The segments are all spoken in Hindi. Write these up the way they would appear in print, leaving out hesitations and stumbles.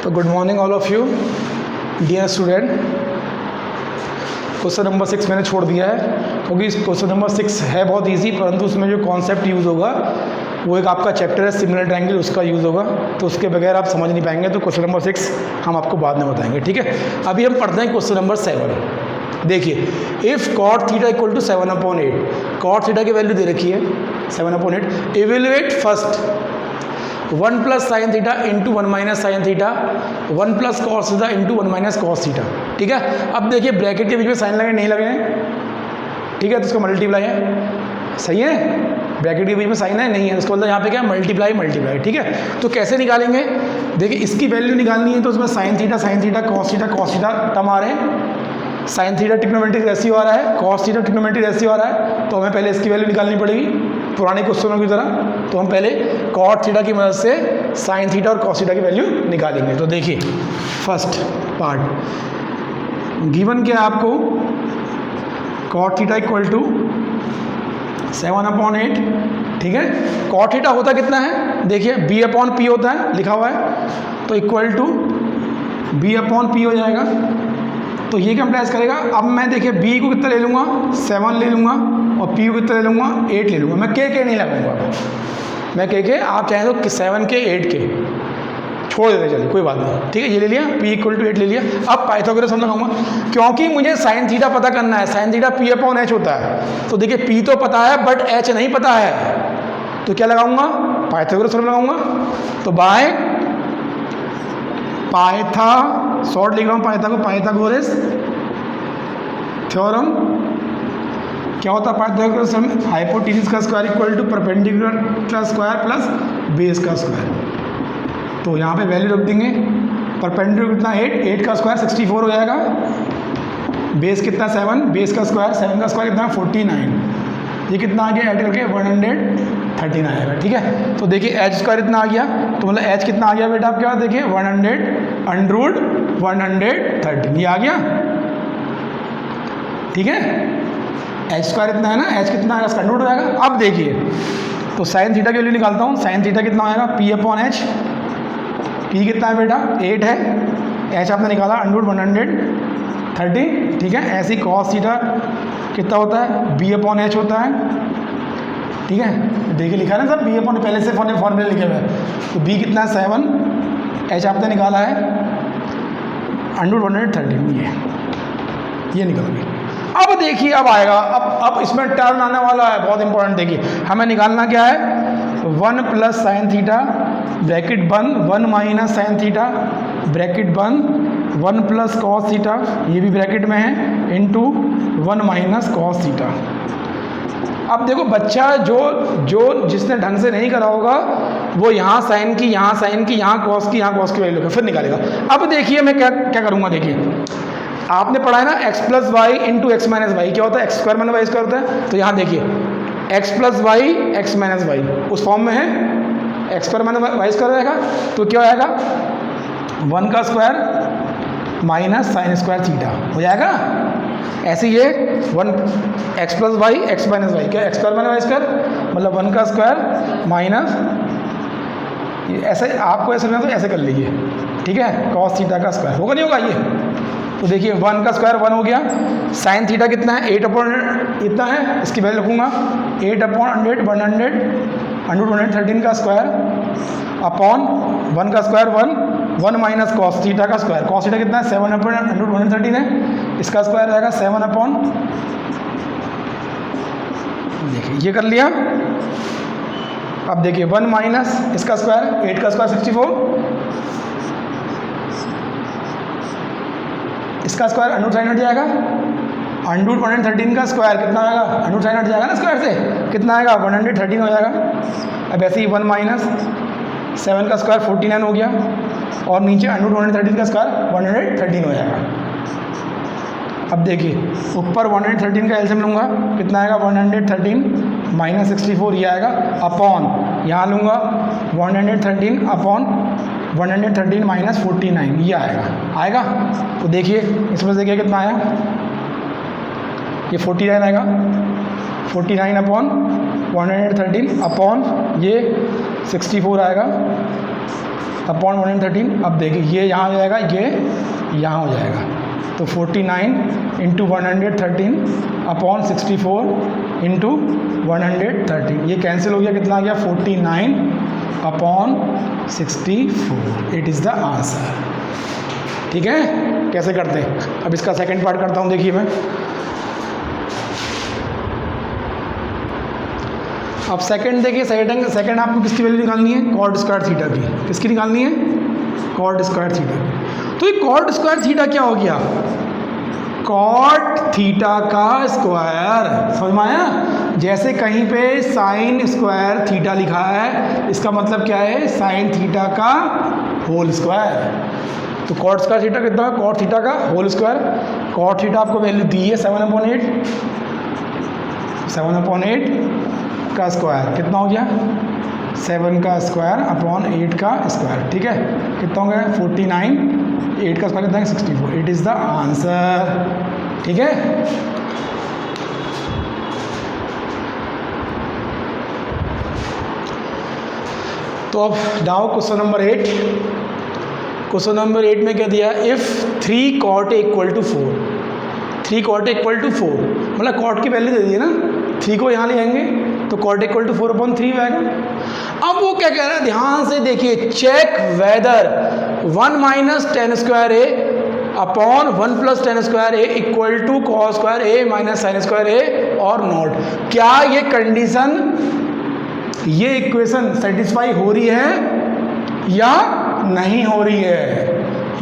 तो good morning all of you dear student. Question number 6 मैंने छोड़ दिया है क्योंकि क्वेश्चन नंबर 6 है बहुत इजी, परंतु उसमें जो कॉन्सेप्ट यूज़ होगा वो एक आपका चैप्टर है सिमिलर ट्रायंगल, उसका यूज़ होगा, तो उसके बगैर आप समझ नहीं पाएंगे। तो क्वेश्चन नंबर 6 हम आपको बाद में बताएंगे, ठीक है। अभी हम पढ़ते हैं क्वेश्चन नंबर 7। देखिए, if cot theta equal to 7/8, cot theta की वैल्यू दे रखी है 7/8, evaluate first 1 plus sine theta into 1 minus sine theta, 1 plus cos theta into 1 minus cos theta, ठीक है। अब देखिए ब्रैकेट के बीच में साइन लगे नहीं लगे हैं, ठीक है, तो इसको मल्टीप्लाई है, सही है। ब्रैकेट के बीच में साइन है नहीं है, उसको मतलब यहाँ पे क्या मल्टीप्लाई मल्टीप्लाई, ठीक है। तो कैसे निकालेंगे, देखिए इसकी वैल्यू निकालनी है तो उसमें sine theta cos theta term आ रहे हैं, साइन थीटा ट्रिग्नोमेट्रिक रेशियो आ रहा है, कॉस थीटा ट्रिग्नोमेट्रिक रेशियो आ रहा है, तो हमें पहले इसकी वैल्यू निकालनी पड़ेगी पुराने क्वेश्चनों की तरह। तो हम पहले कॉट थीटा की मदद से साइन थीटा और कॉस थीटा की वैल्यू निकालेंगे। तो देखिए फर्स्ट पार्ट गिवन क्या है आपको, कॉट थीटा इक्वल टू 7/8, ठीक है। कॉट थीटा होता कितना है, देखिए b/p होता है, लिखा हुआ है, तो इक्वल टू b/p हो जाएगा। तो ये कंप्रेस करेगा। अब मैं देखिए b को कितना ले लूँगा, 7 ले लूँगा, और p को कितना ले लूँगा, 8 ले लूँगा। मैं के नहीं लगाऊंगा, मैं के आप चाहें तो 7 के 8 के छोड़ देते, चलिए कोई बात नहीं, ठीक है। ये ले लिया, p इक्वल टू 8 ले लिया। अब पाइथागोरस हम लगाऊंगा क्योंकि मुझे साइन थीटा पता करना है, साइन थीटा p/h होता है। तो देखिए p तो पता है बट h नहीं पता है, तो क्या लगाऊंगा, पाइथागोरस लगाऊंगा। तो बाय पाइथा शॉर्ट लिख रहा हूँ पाइथागोरस थ्योरम। क्या होता है पाइथागोरस थ्योरम, हाइपोटेन्यूज का स्क्वायर इक्वल टू परपेंडिकुलर का स्क्वायर प्लस बेस का स्क्वायर। तो यहाँ पे वैल्यू रख देंगे, परपेंडिकुलर कितना 8 का स्क्वायर 64 हो जाएगा, बेस कितना 7, बेस का स्क्वायर 7 का स्क्वायर कितना 49, ये कितना आ गया ऐड करके 139 आएगा, ठीक है। तो देखिए एच स्क्वायर इतना आ गया, तो मतलब एच कितना आ गया बेटा आपके पास, देखिए 100√113 ये आ गया, ठीक है। एच स्क्वायर इतना है ना, एच कितना आएगा, इसका रूट हो जाएगा। अब देखिए तो साइन थीटा की वैल्यू निकालता हूँ, साइन थीटा कितना आएगा p/h, p कितना है बेटा 8 है, एच आपने निकाला √113, ठीक है। ऐसे ही कॉस थीटा कितना होता है, b/h होता है, ठीक है। देखिए लिखा है ना सब b/, पहले से फॉर्मूले लिखे हुए हैं। तो b कितना है 7, h आपने निकाला है √113, ये निकल गई। अब देखिए अब आएगा, अब इसमें टर्न आने वाला है, बहुत इंपॉर्टेंट। देखिए हमें निकालना क्या है, 1 प्लस साइन थीटा ब्रैकेट बंद, 1 माइनस साइन थीटा ब्रैकेट बंद, 1 प्लस कॉस थीटा ये भी ब्रैकेट में है इंटू 1 माइनस कॉस थीटा। अब देखो बच्चा जो जिसने ढंग से नहीं करा होगा वो यहाँ साइन की यहाँ कॉस की वैल्यू का फिर निकालेगा। अब देखिए मैं क्या करूँगा, देखिए आपने पढ़ा है ना x plus y into x minus y, क्या होता है x square minus y square होता है। तो यहाँ देखिए x plus y x minus y उस फॉर्म में है, x square minus y square रहेगा, तो क्या हो जाएगा 1 का square minus sine square theta हो जाएगा। ऐसे ये 1 x plus y x minus y, क्या x square minus y square मतलब 1 का स्क्वायर माइनस, ऐसे आपको ऐसे करना तो ऐसे कर लीजिए, ठीक है। कॉस थीटा का स्क्वायर होगा नहीं होगा ये, तो देखिए 1 का स्क्वायर 1 हो गया, साइन थीटा कितना है 8/, इतना है, इसकी वैल्यू रखूँगा 8/113 का स्क्वायर अपॉन 1 का स्क्वायर 1 माइनस कॉस थीटा का स्क्वायर, कॉस थीटा कितना है 7/113 है, इसका स्क्वायर रहेगा 7/, देखिए ये कर लिया। अब देखिए 1 माइनस इसका स्क्वायर 8 का स्क्वायर 64, इसका स्क्वायर √sin हट जाएगा, √113 का स्क्वायर कितना आएगा, √sin हट जाएगा ना स्क्वायर से, कितना आएगा 113 हो जाएगा। अब ऐसे ही 1 माइनस 7 का स्क्वायर 49 हो गया, और नीचे √113 का स्क्वायर 113 हो जाएगा। अब देखिए ऊपर 113 का एलसीएम लूँगा, कितना आएगा 113 माइनस 64 ये आएगा, अपॉन यहाँ लूँगा 113 अपॉन 113 माइनस 49 ये आएगा। तो देखिए इसमें से क्या कितना आया, ये 49 आएगा, 49 अपॉन 113 अपॉन ये 64 आएगा, अपॉन 113। अब देखिए ये यहाँ हो जाएगा, ये यहाँ हो जाएगा, तो 49 इंटू 113 अपॉन 64 इंटू 113, ये कैंसिल हो गया, कितना आ गया 49 upon 64। It is the answer. ठीक है, कैसे करते हैं? अब इसका सेकंड पार्ट करता हूँ, देखिए मैं। अब सेकंड देखिए, सेकंड आपको किसकी वैल्यू निकालनी है? कॉट स्क्वायर थीटा की। किसकी निकालनी है? कॉट स्क्वायर थीटा की। तो ये कॉट स्क्वायर थीटा क्या हो गया? कॉट थीटा का स्क्वायर। समझ में आया? जैसे कहीं पे साइन स्क्वायर थीटा लिखा है, इसका मतलब क्या है? साइन थीटा का होल स्क्वायर। तो कॉट स्क्वायर थीटा कितना है? कॉट थीटा का होल स्क्वायर। कॉट थीटा आपको वैल्यू दी है 7/8, 7/8 का स्क्वायर कितना हो गया? 7 का स्क्वायर अपॉन 8 का स्क्वायर। ठीक है, कितना हो गया? 49, 8 का स्क्वायर कितना है? 64। It is the answer. ठीक है, तो अब now question number 8। Question number 8 में क्या दिया? If 3 cot A equal to 4, 3 cot A equal to 4, मतलब कॉट की वैल्यू दे दी है ना, 3 को यहाँ ले आएंगे तो cot A इक्वल टू 4/3 आएगा। अब वो क्या कह रहा है, ध्यान से देखिए, check whether 1 minus ten square A upon 1 plus ten square A equal to cos square A minus sine square A और नॉट। क्या ये कंडीशन, ये इक्वेशन सेटिस्फाई हो रही है या नहीं हो रही है?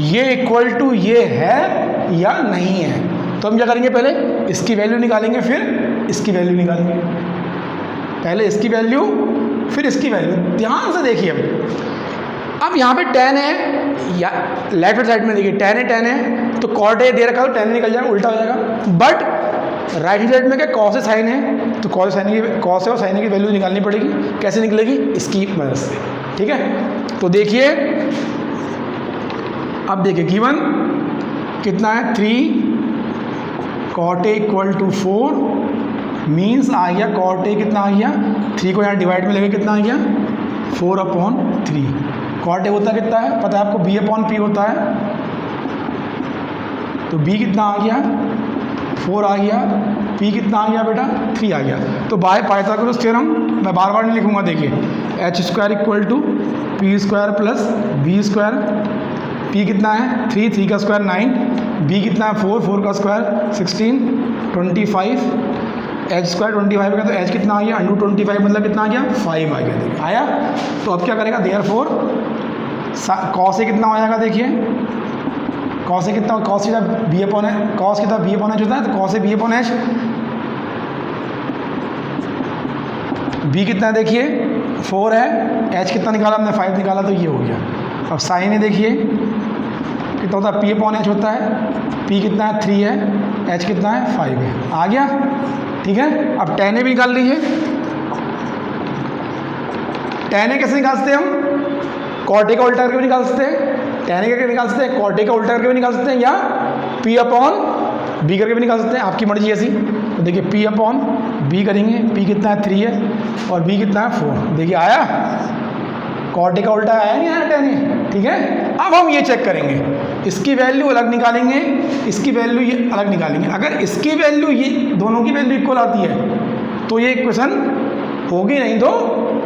ये इक्वल टू ये है या नहीं है? तो हम क्या करेंगे, पहले इसकी वैल्यू निकालेंगे, फिर इसकी वैल्यू निकालेंगे। पहले इसकी वैल्यू, फिर इसकी वैल्यू। ध्यान से देखिए, अब यहाँ पे tan है, या लेफ्ट साइड में देखिए tan है, तो cot A दे रखा है तो tan निकल जाएगा, उल्टा हो जाएगा। बट राइट हैंड साइड में क्या cos है sin है, तो cos है और sin की वैल्यू निकालनी पड़ेगी। कैसे निकलेगी? इसकी मदद से। ठीक है, तो देखिए, अब देखिए गिवन कितना है? 3 cot A equal to 4 means आ गया cot A कितना आ गया? 3 को यहाँ डिवाइड में लेके कितना आ गया? 4/3। cot A होता कितना है? पता है आपको, B/P होता है। तो B कितना आ गया? 4 आ गया। P कितना आ गया बेटा? 3 आ गया। तो बाय पाइथागोरस थ्योरम, मैं बार बार नहीं लिखूंगा, देखिए h² equal to p² plus b²। P कितना है? 3 का स्क्वायर 9, B कितना है? 4 का स्क्वायर 16, 25, h² 25 का, तो h कितना आ गया? √25 मतलब कितना आ गया? 5 आ गया। देखिए आया। तो अब क्या करेगा? देयरफॉर cos A कितना हो जाएगा? देखिए cos A कितना? cos थीटा B/H, cos कितना B/H होता है, तो cos A B/H। B कितना है? देखिए 4 है, h कितना निकाला हमने? 5 निकाला, तो ये हो गया। अब साइन है, देखिए कितना होता है? P/H होता है। P कितना है? 3 है, h कितना है? 5 है। आ गया। ठीक है, अब tan A भी निकाल लीजिए। tan A कैसे निकाल सकते हैं हम? cot A का उल्टा करके भी निकाल सकते हैं, tan A करके निकाल सकते हैं, cot A का उल्टा करके भी निकाल सकते हैं, या P/B करके भी निकाल सकते हैं, आपकी मर्जी ऐसी। तो देखिए P/B करेंगे, P कितना है? 3 है, और B कितना है? 4। देखिए आया, cot A का उल्टा आया नहीं आया tan A। ठीक है, अब हम ये चेक करेंगे, इसकी वैल्यू अलग निकालेंगे, इसकी वैल्यू ये अलग निकालेंगे। अगर इसकी वैल्यू, ये दोनों की वैल्यू इक्वल आती है तो ये इक्वेशन होगी, नहीं तो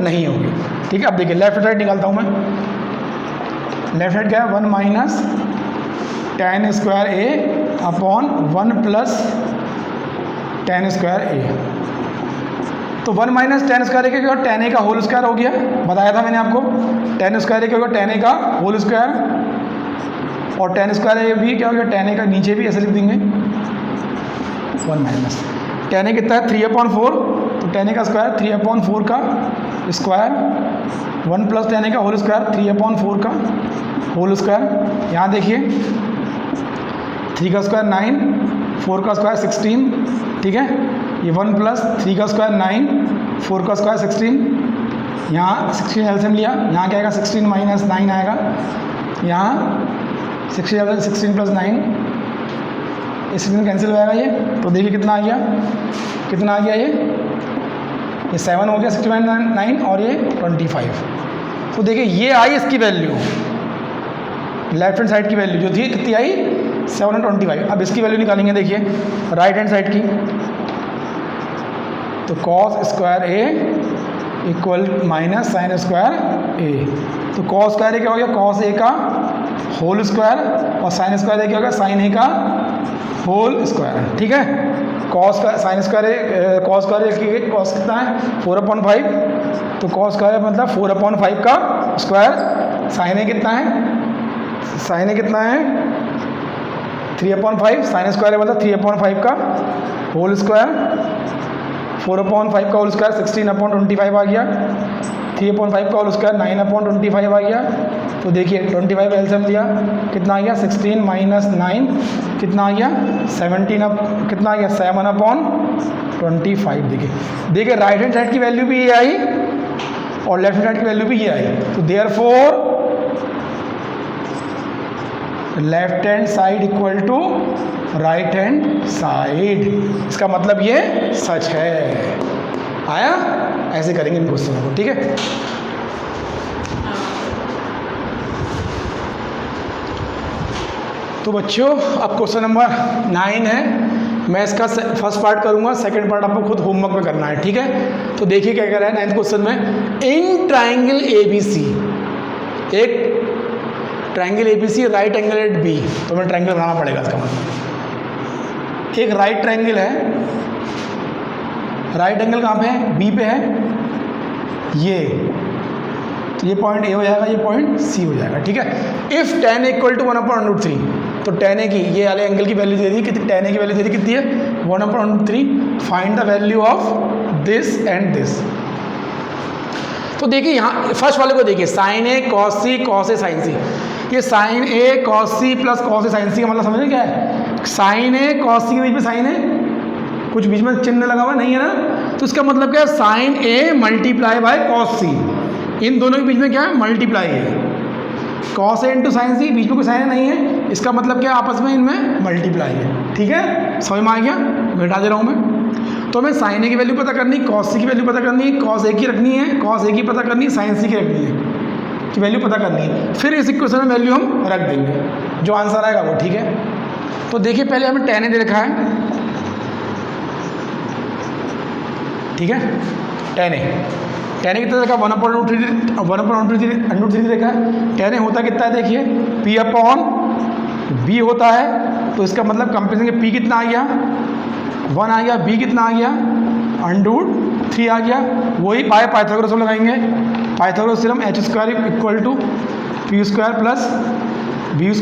नहीं होगी। ठीक है, अब देखिए लेफ्ट राइट निकालता हूँ मैं। लेफ्ट राइट क्या है? 1 minus tan square A upon 1 plus tan square A। तो 1 माइनस tan स्क्वायर A क्या होगा? tan A का होल स्क्वायर हो गया, बताया था मैंने आपको। tan स्क्वायर A क्या होगा? tan A का होल स्क्वायर, और tan स्क्वायर A भी क्या हो गया? tan A का नीचे भी ऐसे लिख देंगे 1 माइनस tan A कितना है? 3/4, तो tan A का स्क्वायर 3/4 का स्क्वायर, 1 प्लस tan A का होल स्क्वायर 3/4 का होल स्क्वायर। यहाँ देखिए 3 का स्क्वायर 9, 4 का स्क्वायर 16। ठीक है, ये 1 प्लस 3 का स्क्वायर 9, 4 का स्क्वायर 16। यहाँ 16 एलसीएम लिया, यहाँ क्या आएगा? 16 माइनस 9 आएगा। यहाँ 16 प्लस 9, 16 कैंसिल हो जाएगा ये। तो देखिए कितना आ गया? कितना आ गया? ये 7 हो गया, 16 9 और ये 25। तो देखिए ये आई इसकी वैल्यू। लेफ्ट हैंड साइड की वैल्यू जो थी कितनी आई 725। अब इसकी वैल्यू निकालेंगे, देखिए राइट हैंड साइड की, तो cos square A equal minus sine square ए। तो कॉस स्क्वायर ए क्या हो गया, कॉस ए का होल स्क्वायर, और साइन स्क्वायर ए क्या होगा, साइन ए का होल स्क्वायर। ठीक है, कॉस का साइन स्क्वायर ए, कॉस स्क्वायर ए की कॉस कितना है 4/5, तो कॉस स्क्वायर मतलब 4/5 का स्क्वायर। साइन ए कितना है, साइन ए कितना है 3/5, साइन स्क्वायर मतलब 3/5 का होल स्क्वायर, 4/5 का होल स्क्वायर 16/25 आ गया, 3/5 का होल स्क्वायर 9/25 आ गया। तो देखिए 25 एलसीएम लिया, कितना आ गया 16 माइनस 9 कितना आ गया 17, कितना आ गया 7/25। देखिए राइट हैंड साइड की वैल्यू भी ये आई और लेफ्ट हैंड साइड की वैल्यू भी ये आई। तो therefore left hand side equal to right hand side, इसका मतलब ये सच है। आया, ऐसे करेंगे इन क्वेश्चनों को। ठीक है, तो बच्चों अब क्वेश्चन नंबर 9 है। मैं इसका फर्स्ट पार्ट करूंगा, सेकंड पार्ट आपको खुद होमवर्क में करना है। ठीक है, तो देखिए क्या कह रहा है 9th क्वेश्चन में, इन ट्राइंगल ABC, एक triangle ABC right angle at B, तो हमें ट्राइंगल बनाना पड़ेगा। इसका मतलब एक राइट ट्राइंगल है, राइट एंगल कहाँ पे है, बी पे है, ये तो ये पॉइंट ए हो जाएगा, ये पॉइंट सी हो जाएगा। ठीक है, इफ tan इक्वल टू 1/√3, तो tan ए की ये वाले एंगल की वैल्यू दे दी, कितनी tan ए की वैल्यू दे दी कितनी है 1/√3। Find the value of this and this. तो देखिए यहाँ फर्स्ट वाले को देखिए, sign A cos C cos A sign सी, ये sign A cos C plus cos A sign सी का मतलब समझ क्या है, साइन ए कॉस सी के बीच में साइन ए, कुछ बीच में चिन्ह लगा हुआ नहीं है ना, तो इसका मतलब क्या है sine A multiply by cos C, इन दोनों के बीच में क्या है मल्टीप्लाई है, cos A into sine C, बीच में कोई साइन नहीं है, इसका मतलब क्या आपस में इनमें मल्टीप्लाई है। ठीक है, समझ में आ गया, घटा दे रहा हूँ मैं। तो हमें साइन ए की वैल्यू पता करनी, कॉस सी की वैल्यू पता करनी, कॉस ए की रखनी है, कॉस ए की पता करनी है, साइन सी की रखनी है, की वैल्यू पता करनी है, फिर इस इक्वेशन में वैल्यू हम रख देंगे, जो आंसर आएगा वो। ठीक है, तो देखिए पहले हमें tan ए दे रखा है। ठीक है, tan ए कितना देखा 1/√3 देखा है। tan ए होता कितना है देखिए P/B होता है, तो इसका मतलब कंपेरिजन के P कितना आ गया 1 आ गया, B कितना आ गया √3 आ गया। वही बाय पाइथागोरस में लगाएंगे, Pythagoras theorem h² equal to P² plus B²।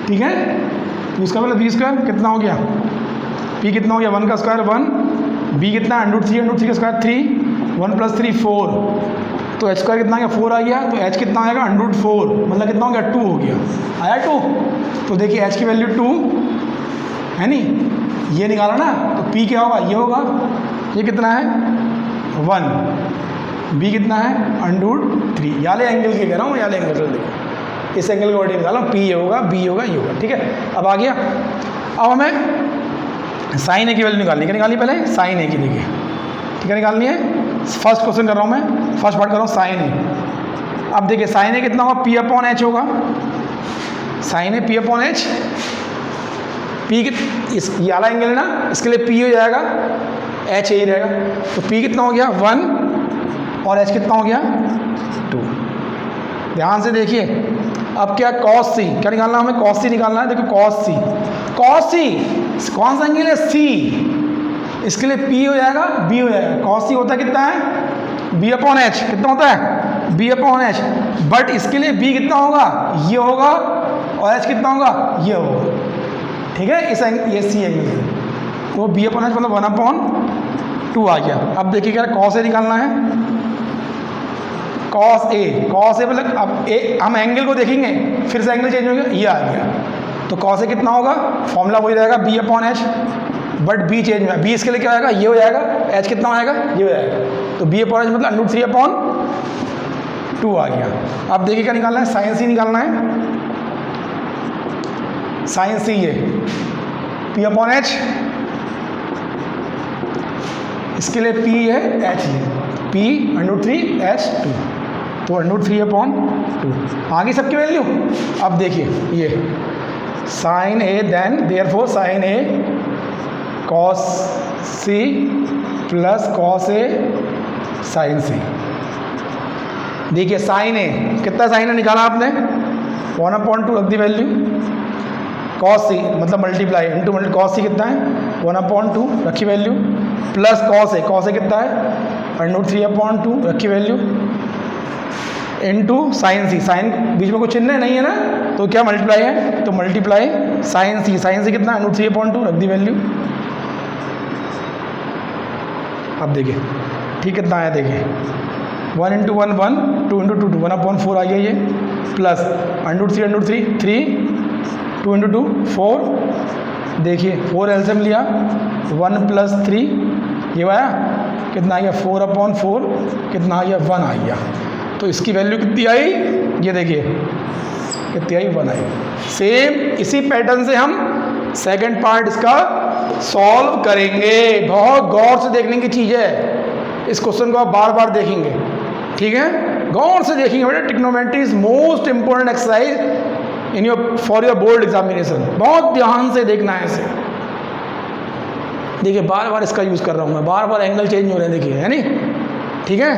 ठीक है, P² प्लस B² कितना हो गया, P कितना हो गया 1 का स्क्वायर 1, B कितना √3 का स्क्वायर 3, 1 + 3 4, तो h² कितना आ गया 4 आ गया, तो h कितना आएगा √4, मतलब कितना हो गया 2 हो गया, आया 2। तो देखिए h की वैल्यू 2 है नी, ये निकाला ना, तो P क्या होगा, ये होगा, ये कितना है 1, B कितना है √3, याले एंगल के कह रहा हूँ, याले एंगल से देखो, इस एंगल का ऑर्डर निकाला, P ये होगा, B होगा, ये होगा। ठीक है, अब आ गया, अब हमें साइन ए की वैल्यू निकालनी, क्या निकालनी पहले साइन ए की, देखिए ठीक है निकालनी है। फर्स्ट क्वेश्चन कर रहा हूँ मैं, फर्स्ट पार्ट कर रहा हूँ साइन ए। अब देखिए साइन ए कितना होगा P/H होगा, साइन ए P/H, P इस ये वाला एंगल है ना, इसके लिए P हो जाएगा, H यही रहेगा, तो P कितना हो गया 1 और H कितना हो गया 2। ध्यान से देखिए, अब क्या cos C, क्या निकालना है हमें cos C निकालना है। देखो cos C कौन सा एंगल है C, इसके लिए P हो जाएगा B हो जाएगा। cos C होता कितना है B/H, कितना होता है B/H, बट इसके लिए B कितना होगा ये होगा, और H कितना होगा ये होगा। ठीक है, इस ये C एंगल है, तो B/H मतलब 1/2 आ गया। अब देखिए क्या cos A निकालना है, cos A मतलब अब हम एंगल को देखेंगे, फिर से एंगल चेंज हो गया, ये आ गया, तो cos A कितना होगा, फॉर्मूला वही रहेगा B/H, बट B चेंज में, B इसके लिए क्या आएगा ये हो जाएगा, H कितना आएगा ये हो जाएगा, तो B/H मतलब √3/2 आ गया। अब देखिए क्या निकालना है, साइन C निकालना है, साइन C ये P/H, इसके लिए P है H, ये P √3H2, तो √3/2 आ गई सबकी वैल्यू। अब देखिए ये sign A, then therefore sign A cos C plus cos A sign सी। देखिए साइन ए कितना साइन ए निकाला आपने 1/2 रख दी वैल्यू, कॉस सी मतलब मल्टीप्लाई इंटू कॉस सी कितना है 1/2 रखी वैल्यू, प्लस कॉस ए कितना है √3/2 रखी वैल्यू, इंटू साइन सी, साइन बीच में कुछ चिन्ह नहीं है ना तो क्या मल्टीप्लाई है, तो मल्टीप्लाई साइन सी कितना √3/2 रख दी वैल्यू। अब देखिए ठीक कितना आया, देखिए 1 × 1 1, 2 × 2 2, 1/4 आ गया ये, प्लस √3 3, 2 × 2 4, देखिए 4 एलसीएम लिया 1 + 3 ये आया कितना आ गया 4/4 कितना आ गया 1 आ गया। तो इसकी वैल्यू कितनी आई, ये देखिए कितनी आई 1 आई। सेम इसी पैटर्न से हम सेकंड पार्ट इसका सॉल्व करेंगे। बहुत गौर से देखने की चीज़ है, इस क्वेश्चन को आप बार बार देखेंगे, ठीक है, गौर से देखेंगे बेटा। Trigonometry is most important exercise in your for your board examination. बहुत ध्यान से देखना है इसे। देखिए बार बार इसका यूज़ कर रहा हूँ मैं, बार बार एंगल चेंज हो रहे हैं, देखिए है नहीं, ठीक है।